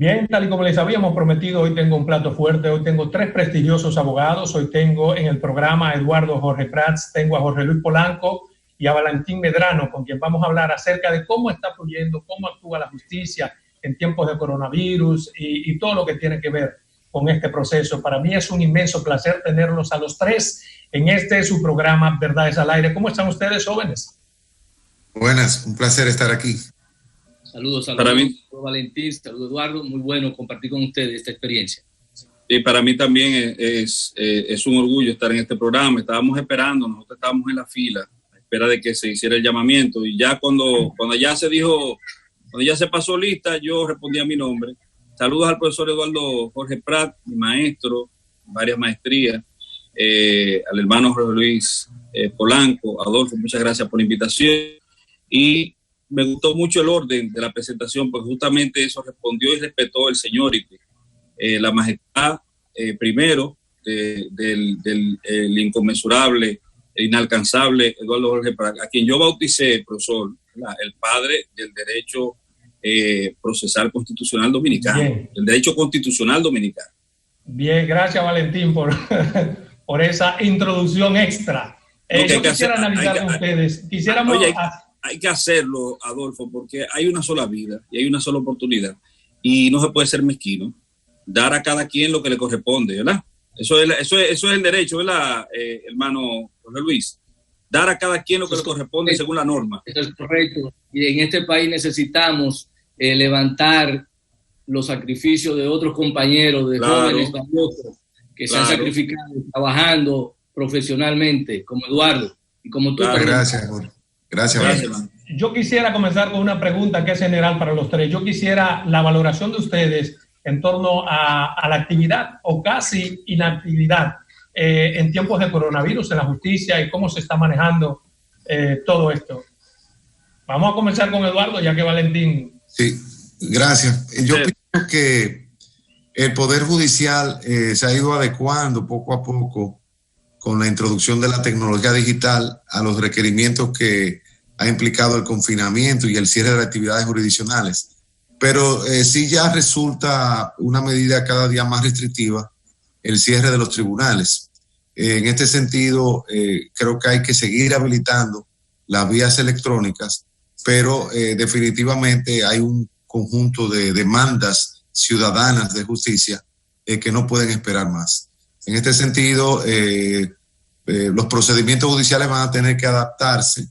Bien, tal y como les habíamos prometido, hoy tengo un plato fuerte. Hoy tengo tres prestigiosos abogados. Hoy tengo en el programa a Eduardo Jorge Prats, tengo a Jorge Luis Polanco y a Valentín Medrano, con quien vamos a hablar acerca de cómo está fluyendo, cómo actúa la justicia en tiempos de coronavirus y todo lo que tiene que ver con este proceso. Para mí es un inmenso placer tenerlos a los tres en este su programa Verdades al Aire. ¿Cómo están ustedes, jóvenes? Buenas, un placer estar aquí. Saludos, para mí, Valentín, saludos Eduardo, muy bueno compartir con ustedes esta experiencia. Y para mí también es un orgullo estar en este programa. Nosotros estábamos en la fila a espera de que se hiciera el llamamiento, y ya cuando ya se dijo, cuando ya se pasó lista, yo respondí a mi nombre. Saludos al profesor Eduardo Jorge Prat, mi maestro, varias maestrías, al hermano Jorge Luis Polanco, Adolfo, muchas gracias por la invitación. Y me gustó mucho el orden de la presentación, porque justamente eso respondió y respetó el señor y la majestad, primero, del inconmensurable, el inalcanzable Eduardo Jorge Prat, a quien yo bauticé, profesor, el padre del derecho procesal constitucional dominicano, bien. El derecho constitucional dominicano. Bien, gracias Valentín por esa introducción extra. Yo quisiera analizar con ustedes. Quisiéramos... Hay que hacerlo, Adolfo, porque hay una sola vida y hay una sola oportunidad, y no se puede ser mezquino. Dar a cada quien lo que le corresponde, ¿verdad? Eso es el derecho, ¿verdad, hermano Jorge Luis? Dar a cada quien lo que le corresponde según la norma. Eso es correcto. Y en este país necesitamos levantar los sacrificios de otros compañeros, de jóvenes valiosos que se han sacrificado trabajando profesionalmente, como Eduardo y como tú. Gracias, Jorge. Gracias. Yo quisiera comenzar con una pregunta que es general para los tres. Yo quisiera la valoración de ustedes en torno a la actividad o casi inactividad en tiempos de coronavirus en la justicia y cómo se está manejando todo esto. Vamos a comenzar con Eduardo, ya que Valentín... Sí, gracias. Yo pienso que el Poder Judicial se ha ido adecuando poco a poco con la introducción de la tecnología digital a los requerimientos que ha implicado el confinamiento y el cierre de actividades jurisdiccionales. Pero sí ya resulta una medida cada día más restrictiva el cierre de los tribunales. En este sentido, creo que hay que seguir habilitando las vías electrónicas, pero definitivamente hay un conjunto de demandas ciudadanas de justicia que no pueden esperar más. En este sentido, los procedimientos judiciales van a tener que adaptarse.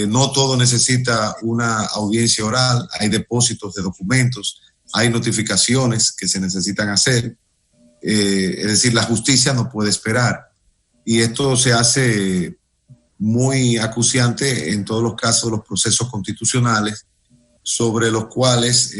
No todo necesita una audiencia oral, hay depósitos de documentos, hay notificaciones que se necesitan hacer. Es decir, la justicia no puede esperar. Y esto se hace muy acuciante en todos los casos de los procesos constitucionales, sobre los cuales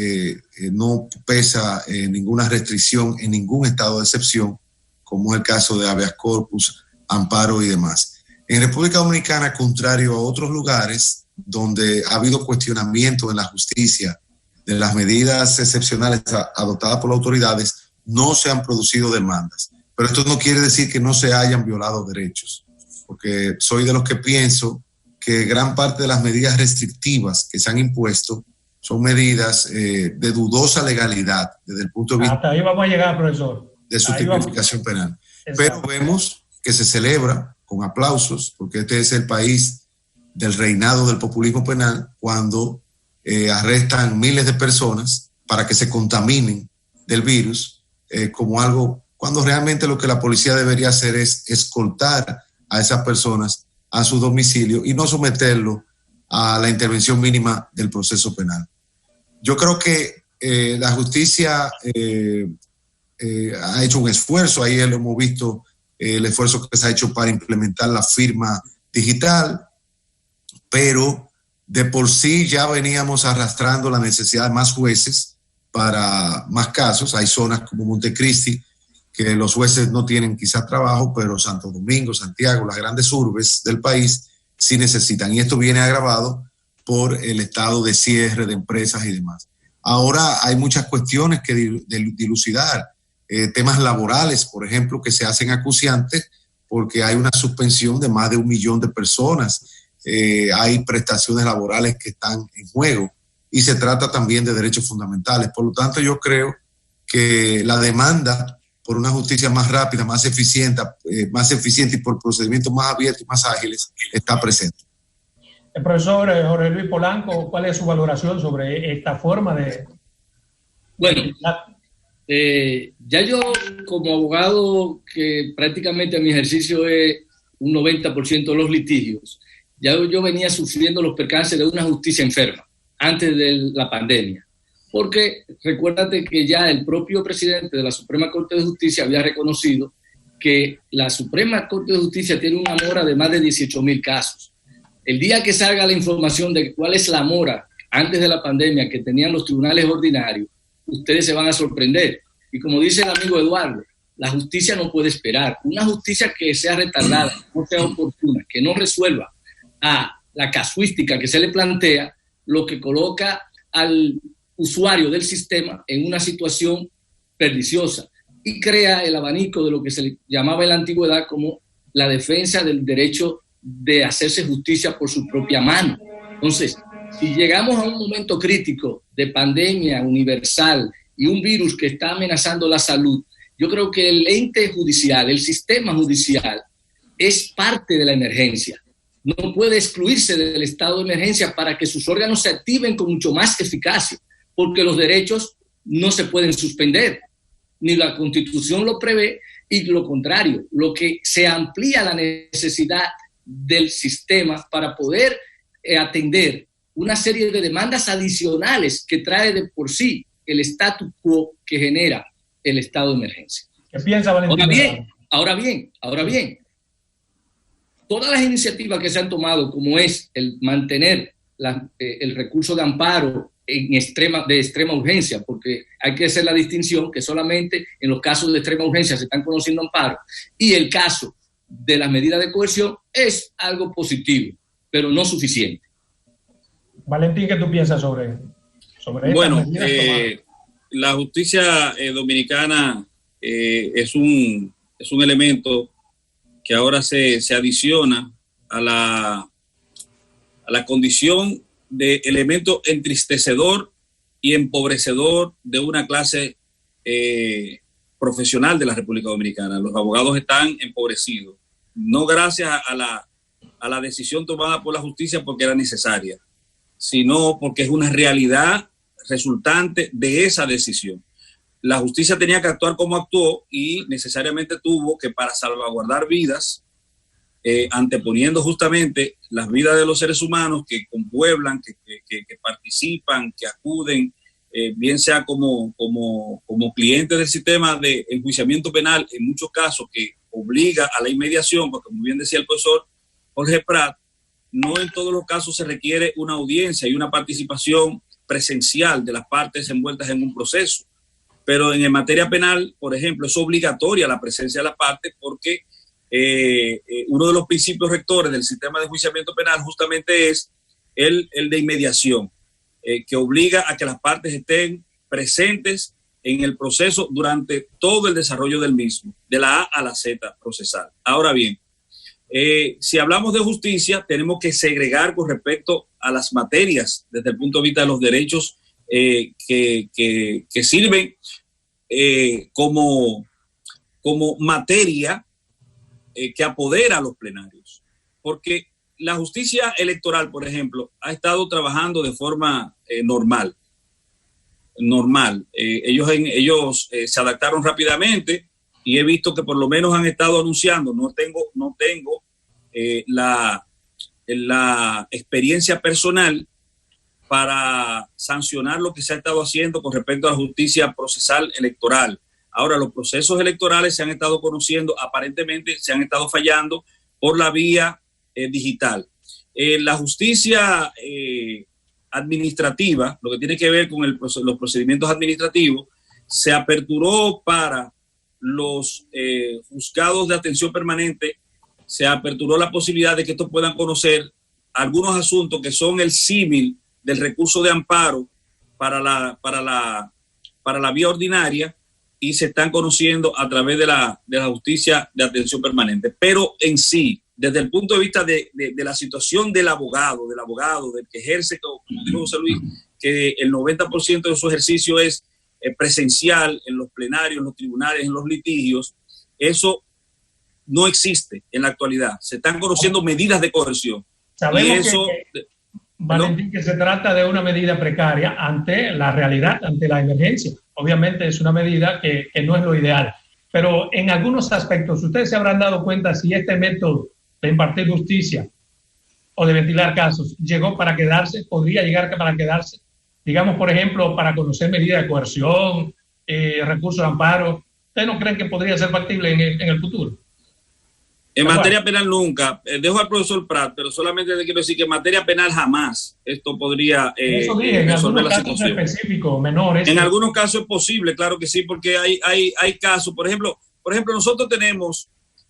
no pesa ninguna restricción en ningún estado de excepción, como es el caso de habeas corpus, amparo y demás. En República Dominicana, contrario a otros lugares donde ha habido cuestionamiento en la justicia de las medidas excepcionales adoptadas por las autoridades, no se han producido demandas. Pero esto no quiere decir que no se hayan violado derechos, porque soy de los que pienso que gran parte de las medidas restrictivas que se han impuesto son medidas de dudosa legalidad desde el punto de vista... Hasta ahí vamos a llegar, profesor. De su tipificación penal. Pero vemos que se celebra con aplausos, porque este es el país del reinado del populismo penal, cuando arrestan miles de personas para que se contaminen del virus, como algo, cuando realmente lo que la policía debería hacer es escoltar a esas personas a su domicilio y no someterlo a la intervención mínima del proceso penal. Yo creo que la justicia ha hecho un esfuerzo, ahí lo hemos visto, el esfuerzo que se ha hecho para implementar la firma digital, pero de por sí ya veníamos arrastrando la necesidad de más jueces para más casos. Hay zonas como Montecristi que los jueces no tienen quizás trabajo, pero Santo Domingo, Santiago, las grandes urbes del país sí necesitan, y esto viene agravado por el estado de cierre de empresas y demás. Ahora hay muchas cuestiones que dilucidar. Temas laborales, por ejemplo, que se hacen acuciantes porque hay una suspensión de más de 1 millón de personas, hay prestaciones laborales que están en juego, y se trata también de derechos fundamentales. Por lo tanto, yo creo que la demanda por una justicia más rápida, más eficiente y por procedimientos más abiertos y más ágiles está presente. El profesor Jorge Luis Polanco, ¿cuál es su valoración sobre esta forma de...? Bueno, ya yo como abogado, que prácticamente mi ejercicio es un 90% de los litigios, ya yo venía sufriendo los percances de una justicia enferma antes de la pandemia. Porque recuérdate que ya el propio presidente de la Suprema Corte de Justicia había reconocido que la Suprema Corte de Justicia tiene una mora de más de 18,000 casos. El día que salga la información de cuál es la mora antes de la pandemia que tenían los tribunales ordinarios, ustedes se van a sorprender. Y como dice el amigo Eduardo, la justicia no puede esperar. Una justicia que sea retardada, no sea oportuna, que no resuelva a la casuística que se le plantea, lo que coloca al usuario del sistema en una situación perniciosa y crea el abanico de lo que se le llamaba en la antigüedad como la defensa del derecho de hacerse justicia por su propia mano. Entonces, si llegamos a un momento crítico de pandemia universal y un virus que está amenazando la salud, yo creo que el ente judicial, el sistema judicial, es parte de la emergencia. No puede excluirse del estado de emergencia para que sus órganos se activen con mucho más eficacia, porque los derechos no se pueden suspender, ni la Constitución lo prevé, y lo contrario, lo que se amplía la necesidad del sistema para poder atender una serie de demandas adicionales que trae de por sí el statu quo que genera el estado de emergencia. ¿Qué piensa Valentín? Ahora bien, todas las iniciativas que se han tomado, como es el mantener el recurso de amparo de extrema urgencia, porque hay que hacer la distinción que solamente en los casos de extrema urgencia se están conociendo amparos, y el caso de las medidas de coerción es algo positivo, pero no suficiente. Valentín, ¿qué tú piensas sobre esto? Bueno, la justicia dominicana es un elemento que ahora se adiciona a la condición de elemento entristecedor y empobrecedor de una clase profesional de la República Dominicana. Los abogados están empobrecidos, no gracias a la decisión tomada por la justicia porque era necesaria, sino porque es una realidad resultante de esa decisión. La justicia tenía que actuar como actuó y necesariamente tuvo que, para salvaguardar vidas, anteponiendo justamente las vidas de los seres humanos que conpueblan, que participan, que acuden, bien sea como clientes del sistema de enjuiciamiento penal, en muchos casos que obliga a la inmediación, porque como bien decía el profesor Jorge Prat, no en todos los casos se requiere una audiencia y una participación presencial de las partes envueltas en un proceso. Pero en materia penal, por ejemplo, es obligatoria la presencia de las partes porque uno de los principios rectores del sistema de enjuiciamiento penal justamente es el de inmediación, que obliga a que las partes estén presentes en el proceso durante todo el desarrollo del mismo, de la A a la Z procesal. Ahora bien, si hablamos de justicia, tenemos que segregar con respecto a las materias desde el punto de vista de los derechos que sirven como materia que apodera a los plenarios. Porque la justicia electoral, por ejemplo, ha estado trabajando de forma normal. Ellos se adaptaron rápidamente y he visto que por lo menos han estado anunciando, no tengo la experiencia personal para sancionar lo que se ha estado haciendo con respecto a la justicia procesal electoral. Ahora, los procesos electorales se han estado conociendo, aparentemente se han estado fallando por la vía digital. La justicia administrativa, lo que tiene que ver con los procedimientos administrativos, se aperturó para los juzgados de atención permanente, se aperturó la posibilidad de que estos puedan conocer algunos asuntos que son el símil del recurso de amparo para la vía ordinaria y se están conociendo a través de la justicia de atención permanente. Pero en sí, desde el punto de vista de la situación del abogado, del que ejerce, como dijo José Luis, que el 90% de su ejercicio es presencial en los plenarios, en los tribunales, en los litigios. Eso no existe en la actualidad. Se están conociendo medidas de coerción. Sabemos Valentín, que se trata de una medida precaria ante la realidad, ante la emergencia. Obviamente es una medida que no es lo ideal. Pero en algunos aspectos, ustedes se habrán dado cuenta si este método de impartir justicia o de ventilar casos llegó para quedarse, podría llegar para quedarse. Digamos, por ejemplo, para conocer medidas de coerción, recursos de amparo. ¿Ustedes no creen que podría ser factible en el futuro? En materia penal nunca. Dejo al profesor Prat, pero solamente le quiero decir que en materia penal jamás esto podría resolver la situación. Específicos, menores. En algunos casos es posible, claro que sí, porque hay casos. Por ejemplo, nosotros tenemos,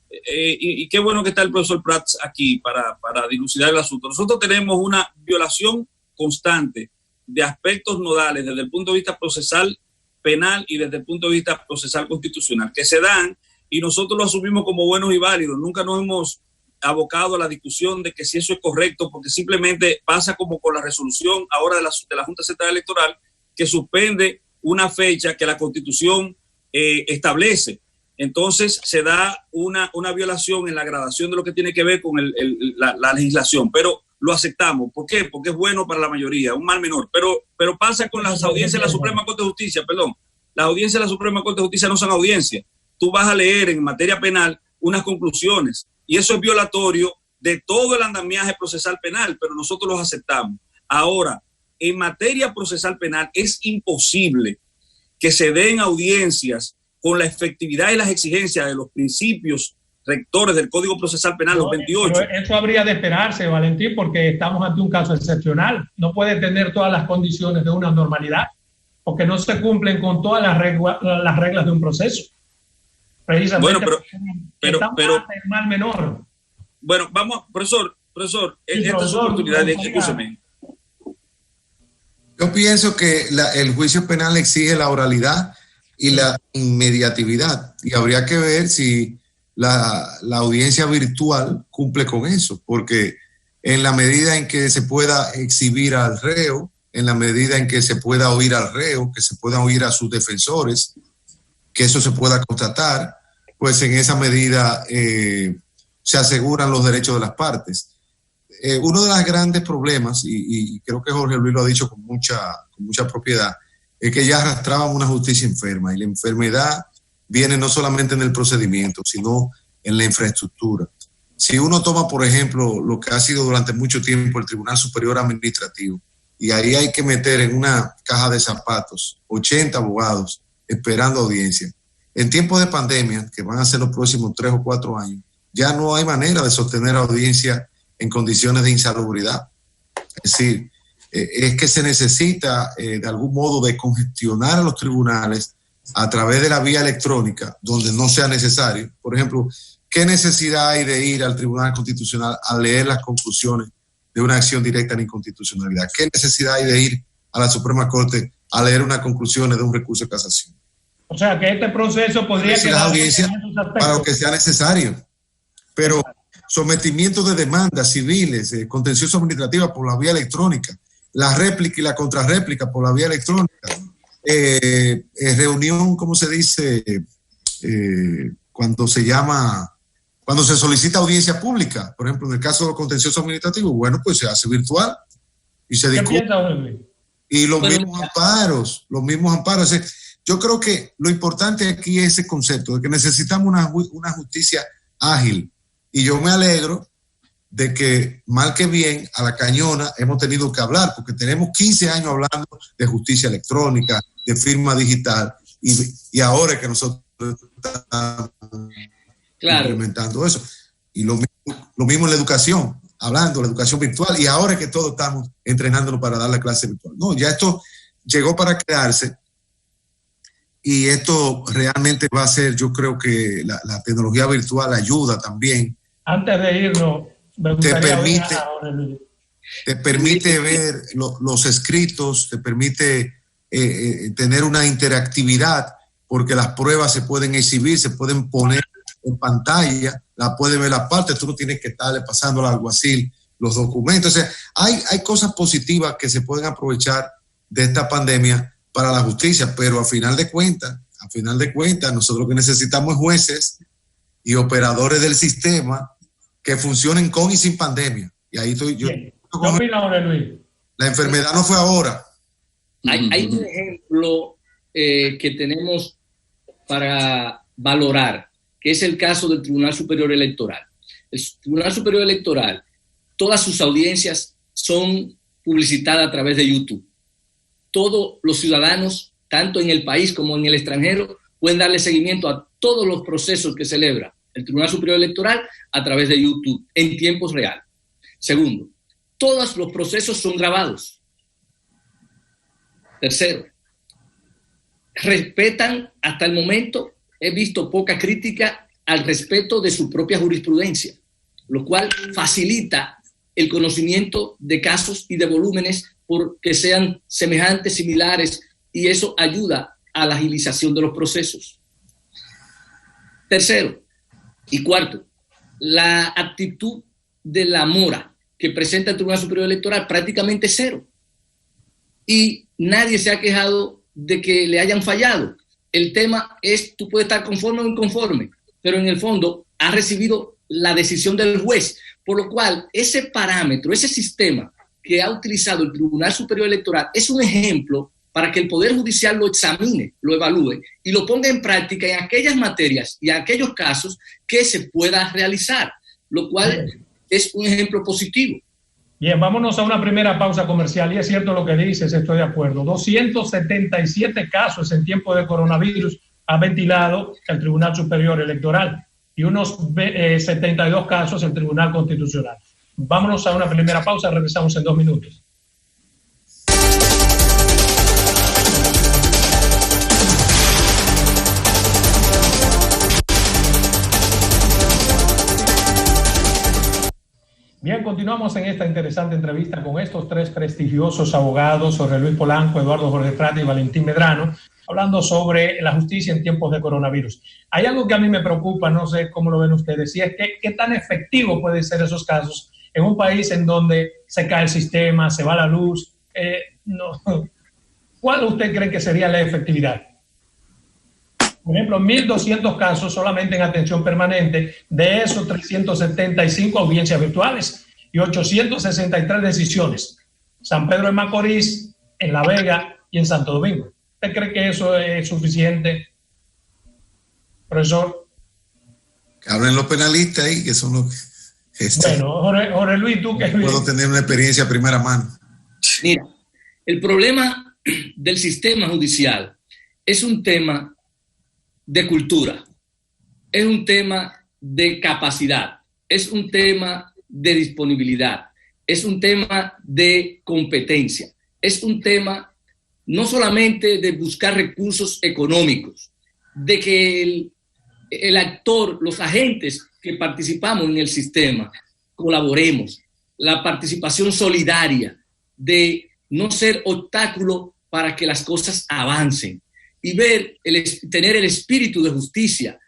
y qué bueno que está el profesor Prat aquí para dilucidar el asunto. Nosotros tenemos una violación constante de aspectos nodales desde el punto de vista procesal penal y desde el punto de vista procesal constitucional, que se dan y nosotros lo asumimos como buenos y válidos. Nunca nos hemos abocado a la discusión de que si eso es correcto, porque simplemente pasa como con la resolución ahora de la Junta Central Electoral, que suspende una fecha que la Constitución establece. Entonces se da una violación en la gradación de lo que tiene que ver con la legislación, pero lo aceptamos. ¿Por qué? Porque es bueno para la mayoría, un mal menor. Pero pasa con las audiencias de la Suprema Corte de Justicia, Las audiencias de la Suprema Corte de Justicia no son audiencias. Tú vas a leer en materia penal unas conclusiones y eso es violatorio de todo el andamiaje procesal penal, pero nosotros los aceptamos. Ahora, en materia procesal penal es imposible que se den audiencias con la efectividad y las exigencias de los principios rectores del Código Procesal Penal, los 28. Pero eso habría de esperarse, Valentín, porque estamos ante un caso excepcional. No puede tener todas las condiciones de una normalidad, porque no se cumplen con todas las reglas de un proceso. Precisamente. Bueno, pero el mal menor. Bueno, vamos, profesor, esta es su oportunidad. Escúcheme. Yo pienso que el juicio penal exige la oralidad y la inmediatividad, y habría que ver si la audiencia virtual cumple con eso, porque en la medida en que se pueda exhibir al reo, en la medida en que se pueda oír al reo, que se puedan oír a sus defensores, que eso se pueda constatar, pues en esa medida se aseguran los derechos de las partes. Uno de los grandes problemas, y creo que Jorge Luis lo ha dicho con mucha propiedad, es que ya arrastraban una justicia enferma, y la enfermedad viene no solamente en el procedimiento, sino en la infraestructura. Si uno toma, por ejemplo, lo que ha sido durante mucho tiempo el Tribunal Superior Administrativo, y ahí hay que meter en una caja de zapatos 80 abogados esperando audiencia. En tiempos de pandemia, que van a ser los próximos 3 o 4 años, ya no hay manera de sostener audiencia en condiciones de insalubridad. Es decir, es que se necesita de algún modo de congestionar a los tribunales a través de la vía electrónica, donde no sea necesario. Por ejemplo, ¿qué necesidad hay de ir al Tribunal Constitucional a leer las conclusiones de una acción directa de inconstitucionalidad? ¿Qué necesidad hay de ir a la Suprema Corte a leer unas conclusiones de un recurso de casación? O sea, que este proceso podría quedar audiencia para lo que sea necesario. Pero sometimiento de demandas civiles, contencioso administrativa por la vía electrónica, la réplica y la contrarréplica por la vía electrónica, reunión, ¿cómo se dice? Cuando se solicita audiencia pública, por ejemplo, en el caso de los contenciosos administrativos, bueno, pues se hace virtual y se discute. Y los mismos amparos. O sea, yo creo que lo importante aquí es ese concepto de que necesitamos una justicia ágil. Y yo me alegro de que, mal que bien, a la cañona hemos tenido que hablar, porque tenemos 15 años hablando de justicia electrónica, de firma digital, y ahora es que nosotros estamos implementando eso. Y lo mismo en la educación, hablando de la educación virtual, y ahora es que todos estamos entrenándonos para dar la clase virtual. No, ya esto llegó para quedarse, y esto realmente va a ser, yo creo que la tecnología virtual ayuda también. Antes de irnos, te permite ver los escritos, te permite tener una interactividad, porque las pruebas se pueden exhibir, se pueden poner en pantalla, la puede ver la parte, tú no tienes que estarle pasando al alguacil los documentos. O sea, hay cosas positivas que se pueden aprovechar de esta pandemia para la justicia, pero a final de cuentas, nosotros lo que necesitamos es jueces y operadores del sistema que funcionen con y sin pandemia. Y ahí estoy yo. ¿Qué opina, Jorge Luis? La enfermedad no fue ahora. Hay un ejemplo que tenemos para valorar, que es el caso del Tribunal Superior Electoral. El Tribunal Superior Electoral, todas sus audiencias son publicitadas a través de YouTube. Todos los ciudadanos, tanto en el país como en el extranjero, pueden darle seguimiento a todos los procesos que celebra el Tribunal Superior Electoral a través de YouTube en tiempos reales. Segundo, todos los procesos son grabados. Tercero, respetan hasta el momento, he visto poca crítica al respeto de su propia jurisprudencia, lo cual facilita el conocimiento de casos y de volúmenes porque sean semejantes, similares, y eso ayuda a la agilización de los procesos. Tercero y cuarto, la actitud de la mora que presenta el Tribunal Superior Electoral prácticamente cero. Y nadie se ha quejado de que le hayan fallado. El tema es, tú puedes estar conforme o inconforme, pero en el fondo has recibido la decisión del juez, por lo cual ese parámetro, ese sistema que ha utilizado el Tribunal Superior Electoral es un ejemplo para que el Poder Judicial lo examine, lo evalúe y lo ponga en práctica en aquellas materias y aquellos casos que se pueda realizar, lo cual es un ejemplo positivo. Bien, vámonos a una primera pausa comercial. Y es cierto lo que dices, estoy de acuerdo. 277 casos en tiempo de coronavirus ha ventilado el Tribunal Superior Electoral y unos 72 casos el Tribunal Constitucional. Vámonos a una primera pausa, regresamos en 2 minutos. Bien, continuamos en esta interesante entrevista con estos 3 prestigiosos abogados, Jorge Luis Polanco, Eduardo Jorge Prat y Valentín Medrano, hablando sobre la justicia en tiempos de coronavirus. Hay algo que a mí me preocupa, no sé cómo lo ven ustedes, y es que qué tan efectivo pueden ser esos casos en un país en donde se cae el sistema, se va la luz. ¿Cuál usted cree que sería la efectividad? Por ejemplo, 1.200 casos solamente en atención permanente, de esos 375 audiencias virtuales y 863 decisiones. San Pedro de Macorís, en La Vega y en Santo Domingo. ¿Usted cree que eso es suficiente, profesor? Que hablen los penalistas ahí, que son los que... Bueno, Jorge Luis, tú que... Puedo tener una experiencia a primera mano. Mira, el problema del sistema judicial es un tema de cultura, es un tema de capacidad, es un tema de disponibilidad, es un tema de competencia, es un tema no solamente de buscar recursos económicos, de que el actor, los agentes que participamos en el sistema, colaboremos, la participación solidaria, de no ser obstáculo para que las cosas avancen y tener el espíritu de justicia,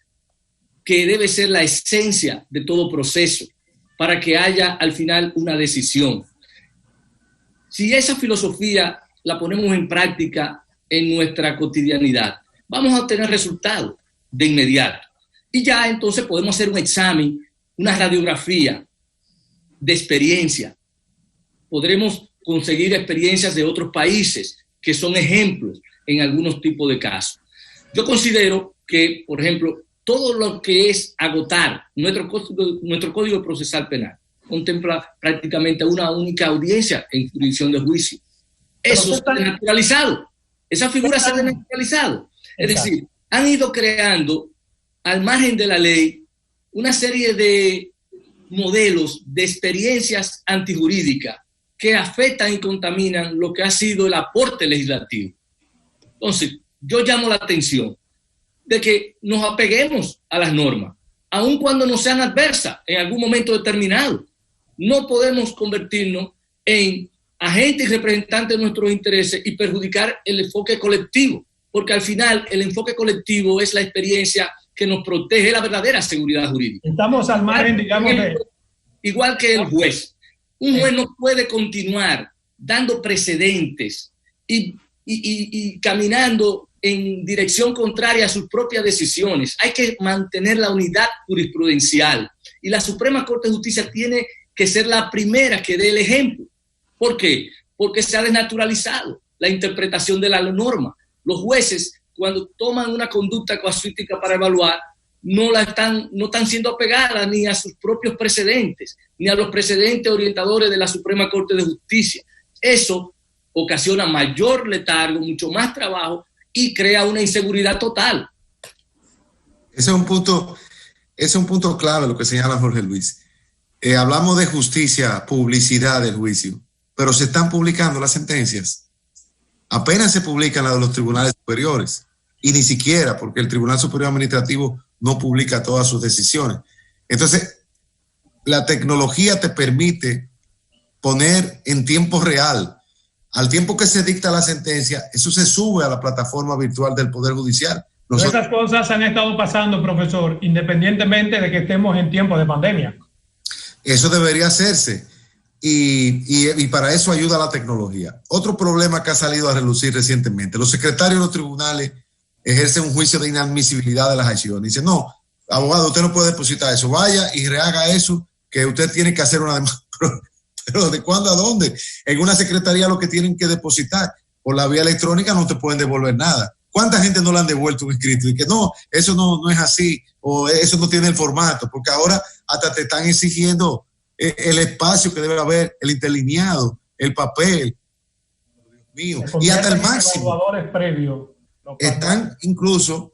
que debe ser la esencia de todo proceso, para que haya al final una decisión. Si esa filosofía la ponemos en práctica en nuestra cotidianidad, vamos a obtener resultados de inmediato. Y ya entonces podemos hacer un examen, una radiografía de experiencia. Podremos conseguir experiencias de otros países que son ejemplos en algunos tipos de casos. Yo considero que, por ejemplo, todo lo que es agotar nuestro Código Procesal Penal contempla prácticamente una única audiencia en jurisdicción de juicio. Eso se ha desnaturalizado. Esa figura se ha desnaturalizado. Es decir, han ido creando, al margen de la ley, una serie de modelos de experiencias antijurídicas que afectan y contaminan lo que ha sido el aporte legislativo. Entonces, yo llamo la atención de que nos apeguemos a las normas, aun cuando no sean adversas en algún momento determinado. No podemos convertirnos en agentes y representantes de nuestros intereses y perjudicar el enfoque colectivo, porque al final el enfoque colectivo es la experiencia que nos protege la verdadera seguridad jurídica. Estamos al margen, digamos, igual que el juez. Un juez no puede continuar dando precedentes y caminando en dirección contraria a sus propias decisiones. Hay que mantener la unidad jurisprudencial y la Suprema Corte de Justicia tiene que ser la primera que dé el ejemplo. ¿Por qué? Porque se ha desnaturalizado la interpretación de la norma. Los jueces, cuando toman una conducta casuística para evaluar, no están siendo apegadas ni a sus propios precedentes, ni a los precedentes orientadores de la Suprema Corte de Justicia. Eso ocasiona mayor letargo, mucho más trabajo y crea una inseguridad total. Ese es un punto clave lo que señala Jorge Luis. Hablamos de justicia, publicidad del juicio, pero se están publicando las sentencias. Apenas se publican las de los tribunales superiores y ni siquiera porque el Tribunal Superior Administrativo no publica todas sus decisiones. Entonces, la tecnología te permite poner en tiempo real, al tiempo que se dicta la sentencia, eso se sube a la plataforma virtual del Poder Judicial. Esas cosas han estado pasando, profesor, independientemente de que estemos en tiempo de pandemia. Eso debería hacerse y para eso ayuda la tecnología. Otro problema que ha salido a relucir recientemente, los secretarios de los tribunales ejercen un juicio de inadmisibilidad de las acciones. Dicen, no, abogado, usted no puede depositar eso, vaya y rehaga eso, que usted tiene que hacer una demanda. Pero ¿de cuándo a dónde? En una secretaría lo que tienen que depositar por la vía electrónica no te pueden devolver nada. ¿Cuánta gente no le han devuelto un escrito? Y que no, eso no es así, o eso no tiene el formato, porque ahora hasta te están exigiendo el espacio que debe haber, el interlineado, el papel, Dios mío, y hasta el máximo. Están incluso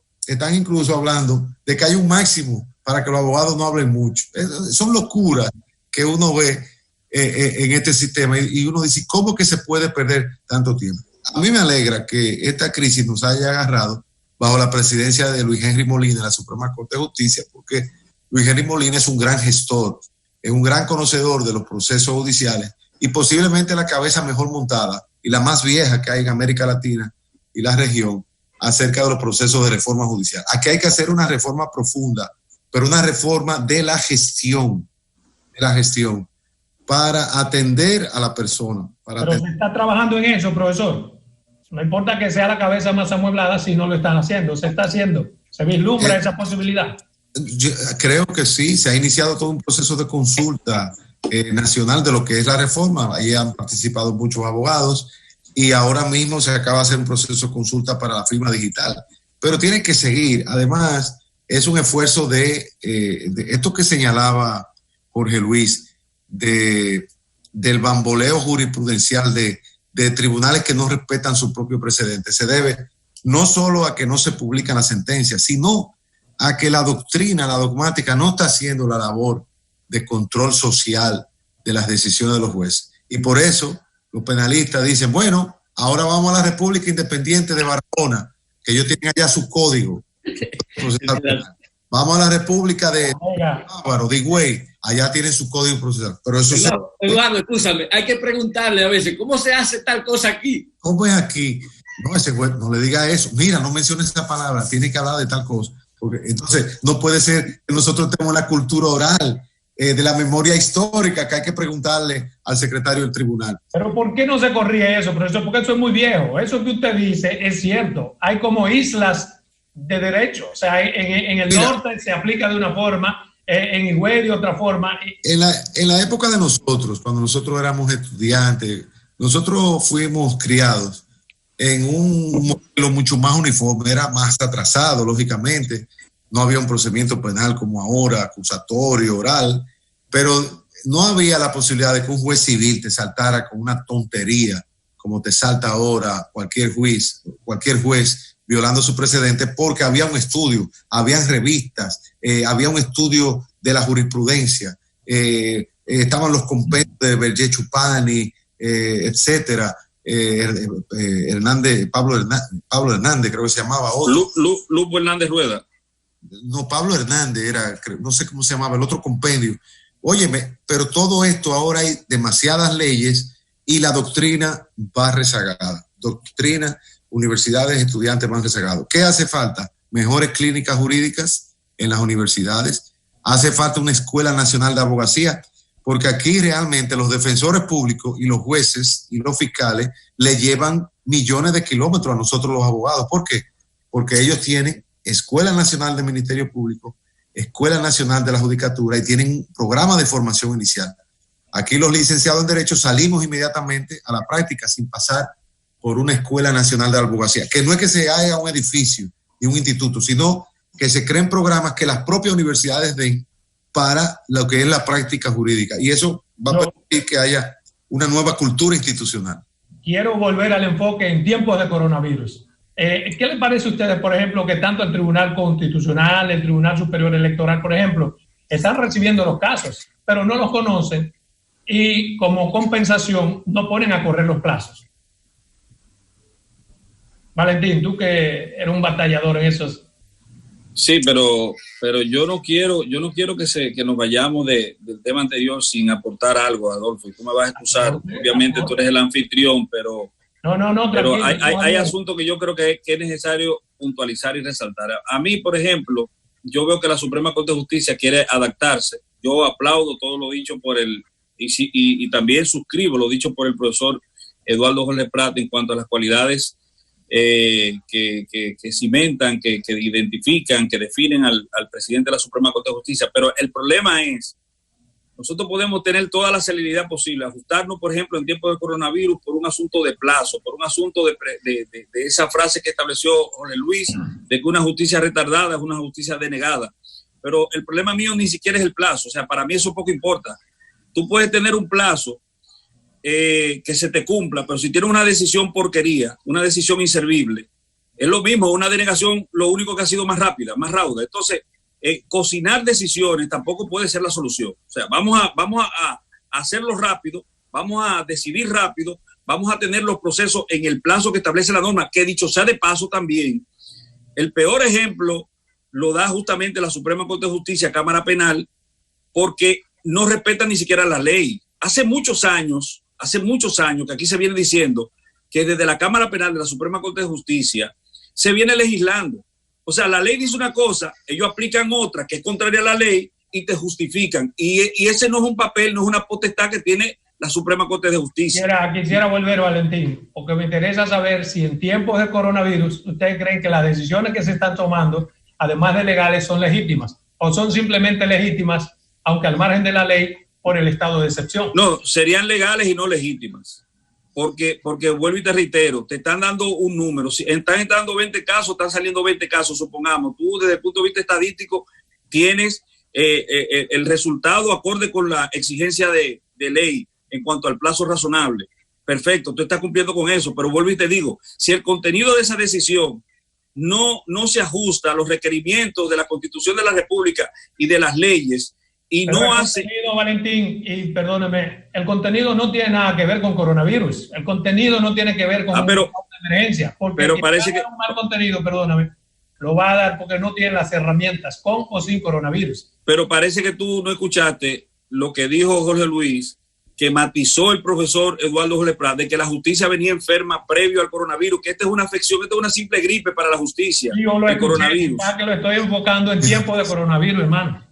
hablando de que hay un máximo para que los abogados no hablen mucho. Son locuras que uno ve en este sistema y uno dice, ¿cómo que se puede perder tanto tiempo? A mí me alegra que esta crisis nos haya agarrado bajo la presidencia de Luis Henry Molina en la Suprema Corte de Justicia, porque Luis Henry Molina es un gran gestor, es un gran conocedor de los procesos judiciales y posiblemente la cabeza mejor montada y la más vieja que hay en América Latina y la región acerca de los procesos de reforma judicial. Aquí hay que hacer una reforma profunda, pero una reforma de la gestión para atender a la persona. Pero se está trabajando en eso, profesor. No importa que sea la cabeza más amueblada si no lo están haciendo, se está haciendo. ¿Se vislumbra esa posibilidad? Yo creo que sí, se ha iniciado todo un proceso de consulta nacional de lo que es la reforma. Ahí han participado muchos abogados y ahora mismo se acaba de hacer un proceso de consulta para la firma digital. Pero tiene que seguir. Además, es un esfuerzo de esto que señalaba Jorge Luis, del bamboleo jurisprudencial de tribunales que no respetan su propio precedente. Se debe no solo a que no se publican las sentencias, sino a que la doctrina, la dogmática no está haciendo la labor de control social de las decisiones de los jueces. Y por eso los penalistas dicen, bueno, ahora vamos a la República Independiente de Barahona, que ellos tienen allá su código. Vamos a la República de Bávaro, de Higüey, allá tienen su código procesal. Pero eso Eduardo, escúchame, hay que preguntarle a veces, ¿cómo se hace tal cosa aquí? ¿Cómo es aquí? No, ese güey, no le diga eso. Mira, no menciones esa palabra, tiene que hablar de tal cosa. Porque entonces no puede ser que nosotros tengamos una cultura oral de la memoria histórica que hay que preguntarle al secretario del tribunal. Pero ¿por qué no se corría eso, profesor? Porque eso es muy viejo. Eso que usted dice es cierto. Hay como islas de derecho. O sea, en el norte se aplica de una forma, en Higüey de otra forma. En la época de nosotros, cuando nosotros éramos estudiantes, nosotros fuimos criados en un modelo mucho más uniforme, era más atrasado, lógicamente. No había un procedimiento penal como ahora, acusatorio, oral, pero no había la posibilidad de que un juez civil te saltara con una tontería como te salta ahora cualquier juez violando su precedente, porque había un estudio, habían revistas, había un estudio de la jurisprudencia, estaban los compendios de Berger Chupani, etcétera. Pablo Hernández, creo que se llamaba. Lupo Hernández Rueda. No, Pablo Hernández era, no sé cómo se llamaba, el otro compendio. Óyeme, pero todo esto ahora hay demasiadas leyes y la doctrina va rezagada. Doctrina, universidades, estudiantes van rezagados. ¿Qué hace falta? Mejores clínicas jurídicas en las universidades. Hace falta una escuela nacional de abogacía, porque aquí realmente los defensores públicos y los jueces y los fiscales le llevan millones de kilómetros a nosotros los abogados. ¿Por qué? Porque ellos tienen Escuela Nacional de Ministerio Público, Escuela Nacional de la Judicatura y tienen programas de formación inicial. Aquí los licenciados en Derecho salimos inmediatamente a la práctica sin pasar por una Escuela Nacional de Abogacía, que no es que se haga un edificio y un instituto, sino que se creen programas que las propias universidades den para lo que es la práctica jurídica. Y eso va a permitir que haya una nueva cultura institucional. Quiero volver al enfoque en tiempos de coronavirus. ¿Qué les parece a ustedes, por ejemplo, que tanto el Tribunal Constitucional, el Tribunal Superior Electoral, por ejemplo, están recibiendo los casos, pero no los conocen y como compensación no ponen a correr los plazos? Valentín, tú que eres un batallador en esos. Sí, pero yo no quiero que nos vayamos del tema anterior sin aportar algo, Adolfo. Y tú me vas a excusar. Obviamente tú eres el anfitrión, pero pero hay asuntos que yo creo que es necesario puntualizar y resaltar. A mí, por ejemplo, yo veo que la Suprema Corte de Justicia quiere adaptarse. Yo aplaudo todo lo dicho por y también suscribo lo dicho por el profesor Eduardo Jorge Prat en cuanto a las cualidades que cimentan, que identifican, que definen al presidente de la Suprema Corte de Justicia. Pero el problema es, nosotros podemos tener toda la celeridad posible, ajustarnos, por ejemplo, en tiempos de coronavirus por un asunto de plazo, por un asunto de esa frase que estableció Jorge Luis, de que una justicia retardada es una justicia denegada. Pero el problema mío ni siquiera es el plazo, o sea, para mí eso poco importa. Tú puedes tener un plazo que se te cumpla, pero si tienes una decisión porquería, una decisión inservible, es lo mismo, una denegación, lo único que ha sido más rápida, más rauda. Entonces, cocinar decisiones tampoco puede ser la solución. O sea, vamos a hacerlo rápido, vamos a decidir rápido, vamos a tener los procesos en el plazo que establece la norma, que dicho sea de paso también, el peor ejemplo lo da justamente la Suprema Corte de Justicia, Cámara Penal, porque no respeta ni siquiera la ley. Hace muchos años que aquí se viene diciendo que desde la Cámara Penal de la Suprema Corte de Justicia se viene legislando. O sea, la ley dice una cosa, ellos aplican otra que es contraria a la ley y te justifican. Y ese no es un papel, no es una potestad que tiene la Suprema Corte de Justicia. Quisiera volver, Valentín, porque me interesa saber si en tiempos de coronavirus ustedes creen que las decisiones que se están tomando, además de legales, son legítimas o son simplemente legítimas, aunque al margen de la ley, por el estado de excepción. No, serían legales y no legítimas. Porque vuelvo y te reitero, te están dando un número. Si están entrando 20 casos, están saliendo 20 casos, supongamos. Tú, desde el punto de vista estadístico, tienes el resultado acorde con la exigencia de ley en cuanto al plazo razonable. Perfecto, tú estás cumpliendo con eso, pero vuelvo y te digo, si el contenido de esa decisión no se ajusta a los requerimientos de la Constitución de la República y de las leyes, y pero no hace... Valentín, y perdóneme, el contenido no tiene nada que ver con coronavirus. El contenido no tiene que ver con una emergencia. Porque pero parece que un mal contenido, perdóname, lo va a dar porque no tiene las herramientas, con o sin coronavirus. Pero parece que tú no escuchaste lo que dijo Jorge Luis, que matizó el profesor Eduardo Jorge Prat, de que la justicia venía enferma previo al coronavirus, que esta es una afección, esta es una simple gripe para la justicia. Yo lo escuché, coronavirus. Que lo estoy enfocando en tiempos de coronavirus, hermano.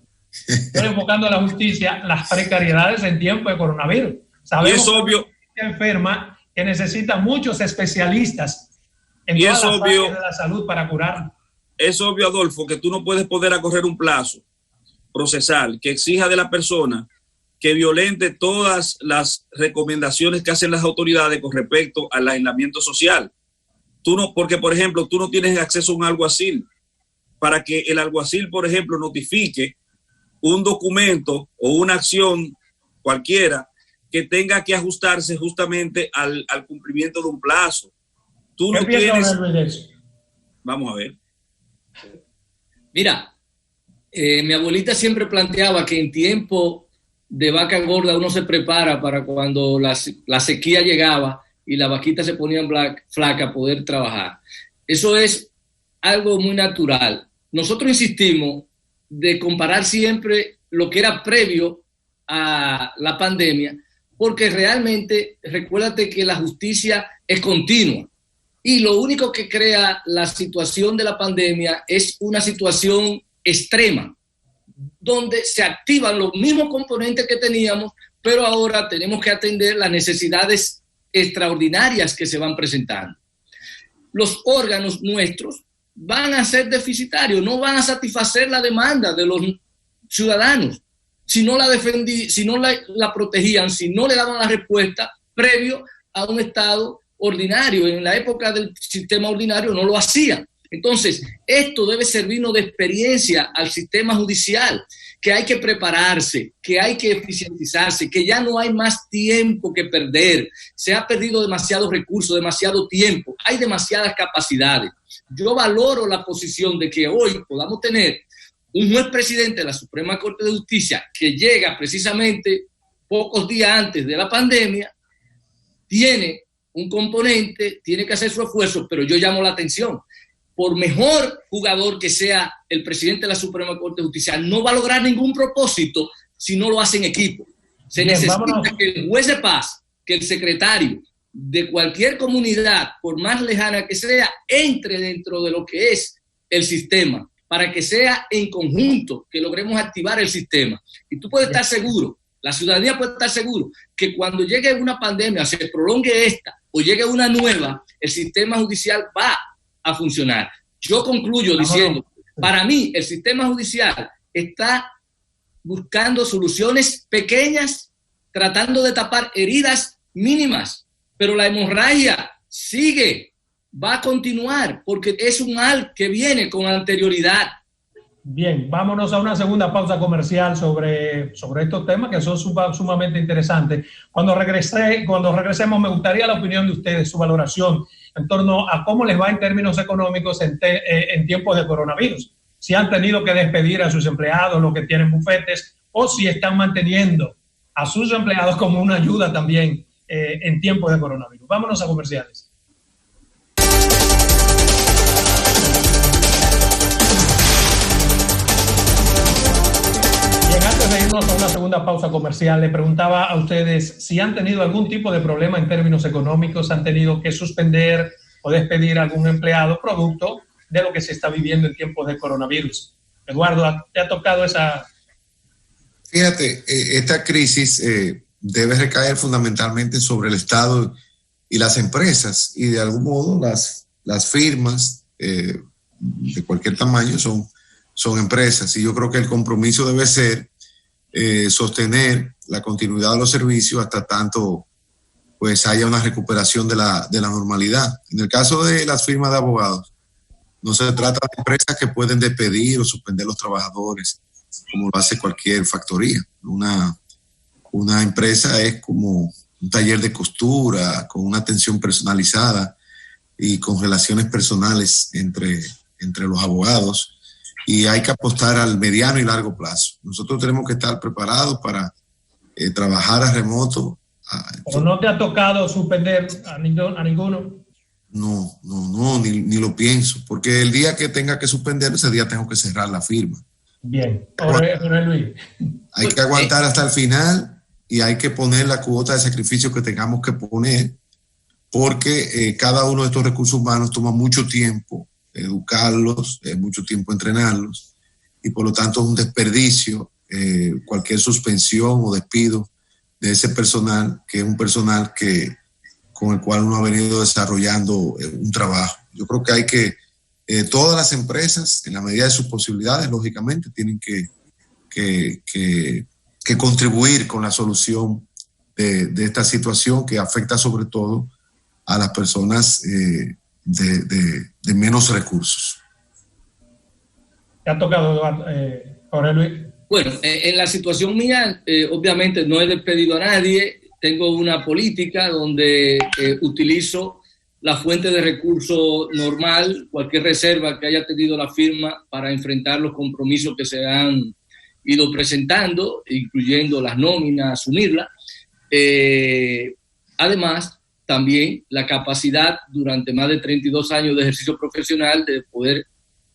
Estoy enfocando a la justicia las precariedades en tiempo de coronavirus. Sabemos y es obvio que enferma, que necesita muchos especialistas en todas las áreas de la salud para curar. Es obvio, Adolfo, que tú no puedes poder correr un plazo procesal que exija de la persona que violente todas las recomendaciones que hacen las autoridades con respecto al aislamiento social. Tú no, porque, por ejemplo, tú no tienes acceso a un alguacil para que el alguacil, por ejemplo, notifique un documento o una acción cualquiera que tenga que ajustarse justamente al cumplimiento de un plazo. Tú no tienes... Vamos a ver. Mira, mi abuelita siempre planteaba que en tiempo de vaca gorda uno se prepara para cuando la sequía llegaba y las vaquitas se ponían flacas poder trabajar. Eso es algo muy natural. Nosotros insistimos de comparar siempre lo que era previo a la pandemia, porque realmente recuérdate que la justicia es continua y lo único que crea la situación de la pandemia es una situación extrema, donde se activan los mismos componentes que teníamos, pero ahora tenemos que atender las necesidades extraordinarias que se van presentando. los órganos nuestros van a ser deficitarios, no van a satisfacer la demanda de los ciudadanos. Si no la protegían, si no le daban la respuesta previo a un estado ordinario. En la época del sistema ordinario no lo hacían. Entonces, esto debe servirnos de experiencia al sistema judicial, que hay que prepararse, que hay que eficientizarse, que ya no hay más tiempo que perder. Se ha perdido demasiados recursos, demasiado tiempo, hay demasiadas capacidades. Yo valoro la posición de que hoy podamos tener un juez presidente de la Suprema Corte de Justicia que llega precisamente pocos días antes de la pandemia, tiene un componente, tiene que hacer su esfuerzo, pero yo llamo la atención. Por mejor jugador que sea el presidente de la Suprema Corte de Justicia, no va a lograr ningún propósito si no lo hace en equipo. Se necesita que el juez de paz, que el secretario de cualquier comunidad, por más lejana que sea, entre dentro de lo que es el sistema, para que sea en conjunto que logremos activar el sistema. Y tú puedes estar seguro, la ciudadanía puede estar seguro, que cuando llegue una pandemia, se prolongue esta o llegue una nueva, el sistema judicial va a funcionar. Yo concluyo diciendo, para mí el sistema judicial está buscando soluciones pequeñas, tratando de tapar heridas mínimas, pero la hemorragia sigue, va a continuar, porque es un mal que viene con anterioridad. Bien, vámonos a una segunda pausa comercial sobre estos temas que son sumamente interesantes. Cuando regresemos, me gustaría la opinión de ustedes, su valoración en torno a cómo les va en términos económicos en tiempos de coronavirus. Si han tenido que despedir a sus empleados, los que tienen bufetes, o si están manteniendo a sus empleados como una ayuda también en tiempos de coronavirus. Vámonos a comerciales. Bien, antes de irnos a una segunda pausa comercial, le preguntaba a ustedes si han tenido algún tipo de problema en términos económicos, han tenido que suspender o despedir a algún empleado producto de lo que se está viviendo en tiempos de coronavirus. Eduardo, ¿te ha tocado esa? Fíjate, esta crisis debe recaer fundamentalmente sobre el Estado y las empresas, y de algún modo las firmas de cualquier tamaño son empresas, y yo creo que el compromiso debe ser sostener la continuidad de los servicios hasta tanto pues haya una recuperación de la normalidad. En el caso de las firmas de abogados, no se trata de empresas que pueden despedir o suspender los trabajadores como lo hace cualquier factoría. Una empresa es como un taller de costura con una atención personalizada y con relaciones personales entre los abogados, y hay que apostar al mediano y largo plazo. Nosotros tenemos que estar preparados para trabajar a remoto. ¿Pero no te ha tocado suspender a ninguno? No, ni lo pienso, porque el día que tenga que suspender, ese día tengo que cerrar la firma. Bien, Jorge Luis. Hay que aguantar hasta el final y hay que poner la cuota de sacrificio que tengamos que poner, porque cada uno de estos recursos humanos toma mucho tiempo educarlos, mucho tiempo entrenarlos, y por lo tanto es un desperdicio cualquier suspensión o despido de ese personal, que es un personal con el cual uno ha venido desarrollando un trabajo. Yo creo que hay que, todas las empresas, en la medida de sus posibilidades, lógicamente, tienen que contribuir con la solución de esta situación que afecta sobre todo a las personas de menos recursos. ¿Te ha tocado, Jorge Luis? Bueno, en la situación mía, obviamente no he despedido a nadie. Tengo una política donde utilizo la fuente de recursos normal, cualquier reserva que haya tenido la firma para enfrentar los compromisos que se han ido presentando, incluyendo las nóminas, asumirlas. Además, también la capacidad durante más de 32 años de ejercicio profesional de poder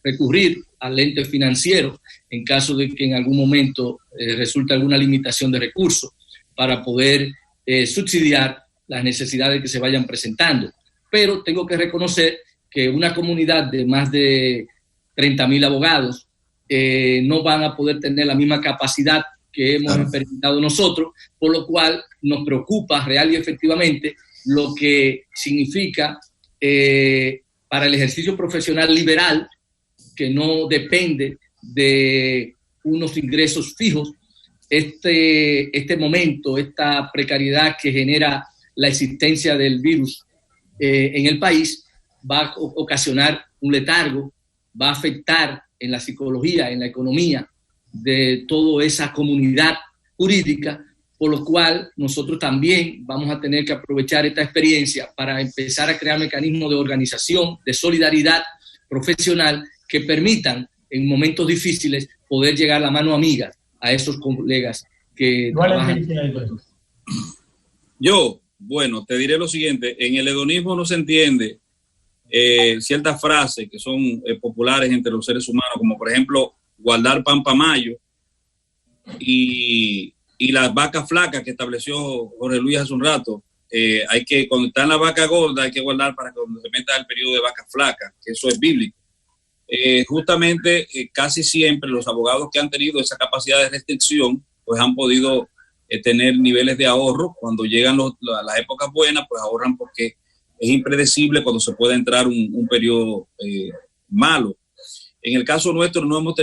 recurrir al ente financiero en caso de que en algún momento resulte alguna limitación de recursos para poder subsidiar las necesidades que se vayan presentando. Pero tengo que reconocer que una comunidad de más de 30,000 abogados no van a poder tener la misma capacidad que hemos experimentado nosotros, por lo cual nos preocupa real y efectivamente lo que significa para el ejercicio profesional liberal, que no depende de unos ingresos fijos, este momento, esta precariedad que genera la existencia del virus en el país, va a ocasionar un letargo, va a afectar en la psicología, en la economía de toda esa comunidad jurídica, por lo cual nosotros también vamos a tener que aprovechar esta experiencia para empezar a crear mecanismos de organización, de solidaridad profesional que permitan en momentos difíciles poder llegar la mano amiga a esos colegas que trabajan. Yo, bueno, te diré lo siguiente, en el hedonismo no se entiende ciertas frases que son populares entre los seres humanos, como por ejemplo, guardar pan pa' mayo y las vacas flacas que estableció Jorge Luis hace un rato. Hay que, cuando está en la vaca gorda, hay que guardar para que cuando se meta el periodo de vacas flacas, que eso es bíblico. Justamente casi siempre los abogados que han tenido esa capacidad de restricción pues han podido tener niveles de ahorro. Cuando llegan las épocas buenas, pues ahorran, porque es impredecible cuando se pueda entrar un periodo malo. En el caso nuestro no hemos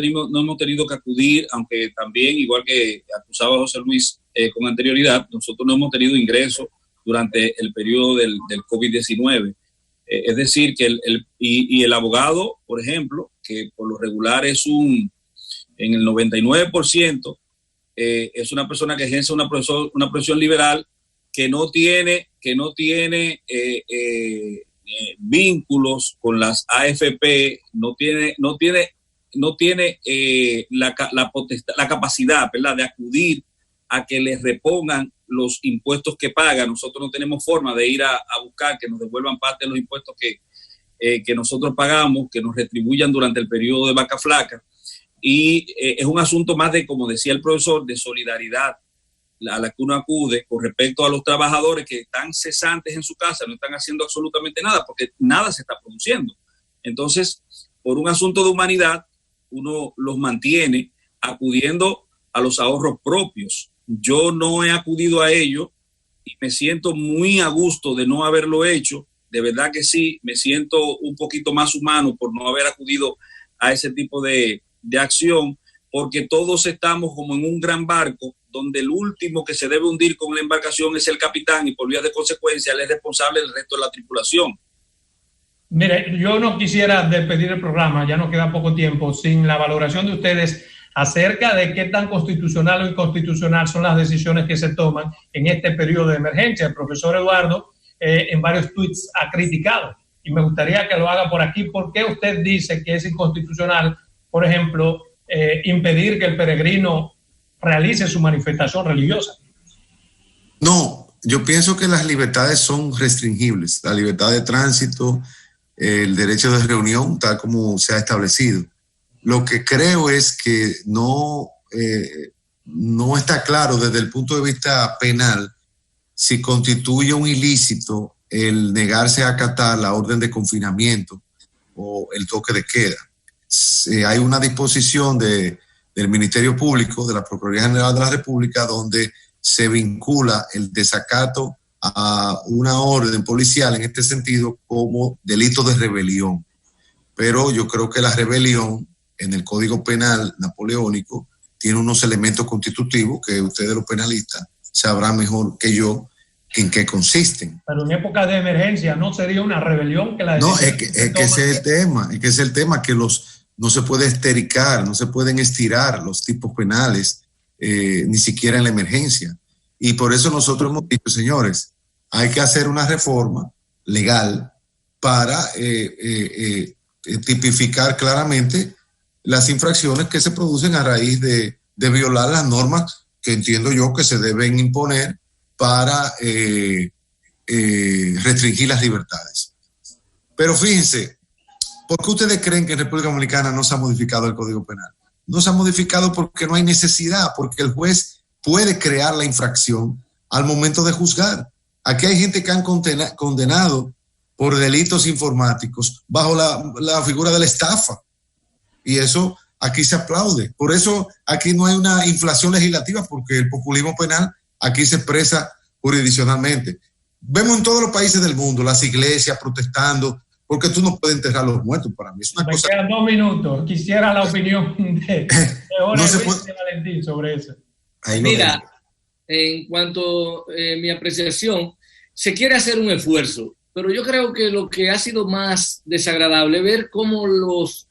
tenido que acudir, aunque también, igual que acusaba José Luis con anterioridad, nosotros no hemos tenido ingresos durante el periodo del COVID-19. Es decir, que el abogado, por ejemplo, que por lo regular es en el 99%, es una persona que ejerce una profesión liberal que no tiene vínculos con las AFP, no tiene la capacidad, ¿verdad?, de acudir a que les repongan los impuestos que pagan. Nosotros no tenemos forma de ir a buscar que nos devuelvan parte de los impuestos que nosotros pagamos, que nos retribuyan durante el periodo de vaca flaca. Y es un asunto más de, como decía el profesor, de solidaridad a la que uno acude con respecto a los trabajadores que están cesantes en su casa, no están haciendo absolutamente nada porque nada se está produciendo. Entonces, por un asunto de humanidad, uno los mantiene acudiendo a los ahorros propios. Yo no he acudido a ello y me siento muy a gusto de no haberlo hecho. De verdad que sí, me siento un poquito más humano por no haber acudido a ese tipo de acción, porque todos estamos como en un gran barco donde el último que se debe hundir con la embarcación es el capitán, y por vía de consecuencia él es responsable del resto de la tripulación. Mire, yo no quisiera despedir el programa, ya nos queda poco tiempo, sin la valoración de ustedes acerca de qué tan constitucional o inconstitucional son las decisiones que se toman en este periodo de emergencia. El profesor Eduardo en varios tweets ha criticado, y me gustaría que lo haga por aquí. ¿Por qué usted dice que es inconstitucional, por ejemplo, impedir que el peregrino realice su manifestación religiosa? No, yo pienso que las libertades son restringibles. La libertad de tránsito, el derecho de reunión, tal como se ha establecido. Lo que creo es que no está claro desde el punto de vista penal si constituye un ilícito el negarse a acatar la orden de confinamiento o el toque de queda. Hay una disposición del Ministerio Público, de la Procuraduría General de la República, donde se vincula el desacato a una orden policial en este sentido como delito de rebelión. Pero yo creo que la rebelión en el Código Penal napoleónico tiene unos elementos constitutivos que ustedes los penalistas sabrán mejor que yo en qué consisten. Pero en época de emergencia no sería una rebelión que la... No, es que ese es el tema, que no se puede estericar, no se pueden estirar los tipos penales, ni siquiera en la emergencia. Y por eso nosotros hemos dicho, señores, hay que hacer una reforma legal para tipificar claramente las infracciones que se producen a raíz de violar las normas que entiendo yo que se deben imponer para restringir las libertades. Pero fíjense, ¿por qué ustedes creen que en República Dominicana no se ha modificado el Código Penal? No se ha modificado porque no hay necesidad, porque el juez puede crear la infracción al momento de juzgar. Aquí hay gente que han condenado por delitos informáticos bajo la figura de la estafa. Y eso aquí se aplaude. Por eso aquí no hay una inflación legislativa, porque el populismo penal aquí se expresa jurisdiccionalmente. Vemos en todos los países del mundo las iglesias protestando porque tú no puedes enterrar a los muertos. Para mí es una cosa... Me quedan 2 minutos. Quisiera la opinión de Jorge Luis de Valentín sobre eso. Mira, en cuanto a mi apreciación, se quiere hacer un esfuerzo, pero yo creo que lo que ha sido más desagradable es ver cómo los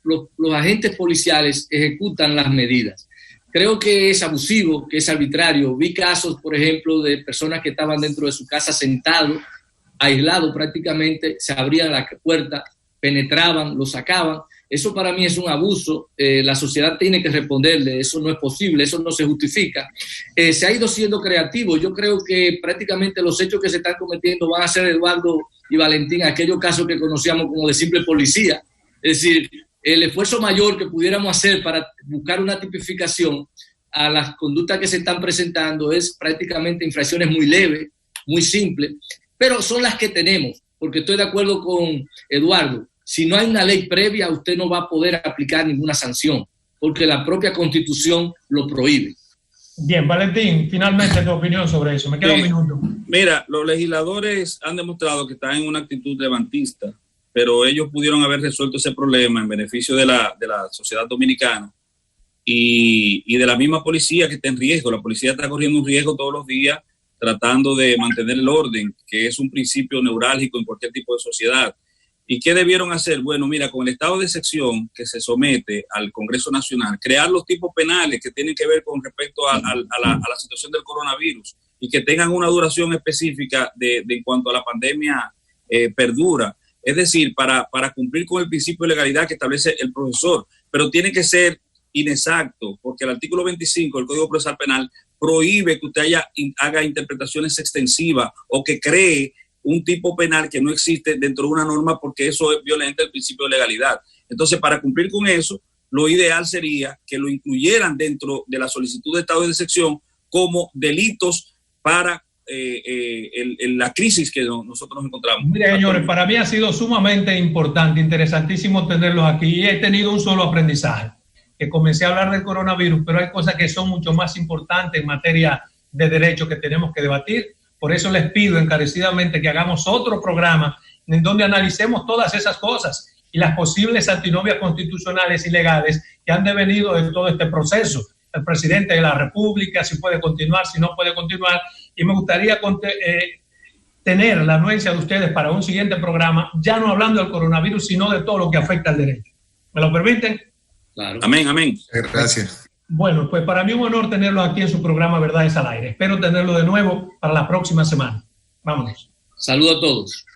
agentes policiales ejecutan las medidas. Creo que es abusivo, que es arbitrario. Vi casos, por ejemplo, de personas que estaban dentro de su casa sentados, aislados prácticamente, se abrían la puerta, penetraban, lo sacaban. Eso para mí es un abuso. La sociedad tiene que responderle. Eso no es posible, eso no se justifica. Se ha ido siendo creativo. Yo creo que prácticamente los hechos que se están cometiendo van a ser, Eduardo y Valentín, aquellos casos que conocíamos como de simple policía. Es decir, el esfuerzo mayor que pudiéramos hacer para buscar una tipificación a las conductas que se están presentando es prácticamente infracciones muy leves, muy simples, pero son las que tenemos, porque estoy de acuerdo con Eduardo. Si no hay una ley previa, usted no va a poder aplicar ninguna sanción, porque la propia Constitución lo prohíbe. Bien, Valentín, finalmente tu opinión sobre eso. Me queda un minuto. Mira, los legisladores han demostrado que están en una actitud levantista, pero ellos pudieron haber resuelto ese problema en beneficio de la sociedad dominicana y de la misma policía que está en riesgo. La policía está corriendo un riesgo todos los días tratando de mantener el orden, que es un principio neurálgico en cualquier tipo de sociedad. ¿Y qué debieron hacer? Bueno, mira, con el estado de excepción que se somete al Congreso Nacional, crear los tipos penales que tienen que ver con respecto a la situación del coronavirus y que tengan una duración específica de en cuanto a la pandemia perdura. Es decir, para cumplir con el principio de legalidad que establece el profesor, pero tiene que ser inexacto, porque el artículo 25 del Código Procesal Penal prohíbe que usted haga interpretaciones extensivas o que cree un tipo penal que no existe dentro de una norma, porque eso es violento el principio de legalidad. Entonces, para cumplir con eso, lo ideal sería que lo incluyeran dentro de la solicitud de estado de excepción como delitos para la crisis que nosotros nos encontramos. Mire, señores, para mí ha sido sumamente importante, interesantísimo tenerlos aquí, y he tenido un solo aprendizaje, que comencé a hablar del coronavirus, pero hay cosas que son mucho más importantes en materia de derecho que tenemos que debatir. Por eso les pido encarecidamente que hagamos otro programa en donde analicemos todas esas cosas y las posibles antinomias constitucionales y legales que han devenido de todo este proceso. El presidente de la República, si puede continuar, si no puede continuar. Y me gustaría tener la anuencia de ustedes para un siguiente programa, ya no hablando del coronavirus, sino de todo lo que afecta al derecho. ¿Me lo permiten? Claro. Amén, amén. Gracias. Bueno, pues para mí un honor tenerlo aquí en su programa Verdades al Aire. Espero tenerlo de nuevo para la próxima semana. Vámonos. Saludos a todos.